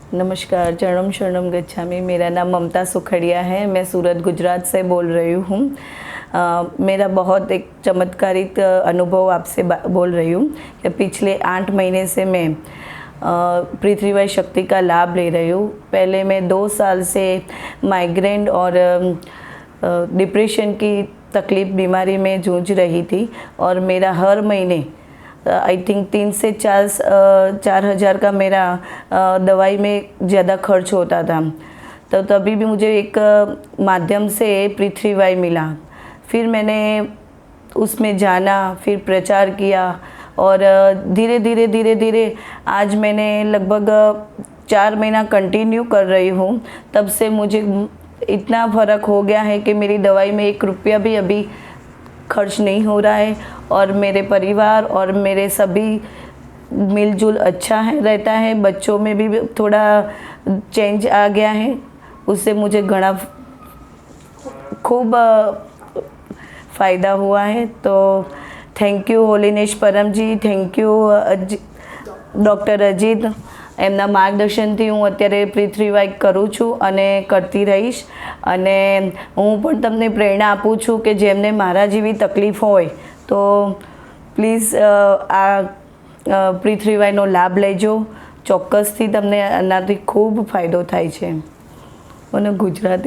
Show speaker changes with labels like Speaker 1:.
Speaker 1: नमस्कार, जन्म शरणम गच्छामि। मेरा नाम ममता सुखड़िया है। मैं सूरत गुजरात से बोल रही हूँ। मेरा बहुत एक चमत्कारिक अनुभव आपसे बोल रही हूँ कि पिछले 8 महीने से मैं पृथ्वीवाई शक्ति का लाभ ले रही हूँ। पहले मैं 2 साल से माइग्रेन और डिप्रेशन की तकलीफ़ बीमारी में जूझ रही थी और मेरा हर महीने आई थिंक 3 से 4 हज़ार का मेरा दवाई में ज़्यादा खर्च होता था। तो तभी भी मुझे एक माध्यम से पृथ्वीवाई मिला। फिर मैंने उसमें जाना, फिर प्रचार किया और धीरे धीरे आज मैंने लगभग 4 महीना कंटिन्यू कर रही हूँ। तब से मुझे इतना फ़र्क हो गया है कि मेरी दवाई में 1 रुपया भी अभी खर्च नहीं हो रहा है और मेरे परिवार और मेरे सभी मिलजुल अच्छा है रहता है। बच्चों में भी थोड़ा चेंज आ गया है, उससे मुझे घना खूब फ़ायदा हुआ है। तो थैंक यू होलीनेश परम जी, थैंक यू ડૉક્ટર અજીત। એમના માર્ગદર્શનથી હું અત્યારે પૃથ્વીવાઈ કરું છું અને કરતી રહીશ। અને હું પણ તમને પ્રેરણા આપું છું કે જેમને મારા જેવી તકલીફ હોય તો પ્લીઝ આ પૃથ્વીવાઈનો લાભ લેજો। ચોક્કસથી તમને આનાથી ખૂબ ફાયદો થાય છે। મને ગુજરાતી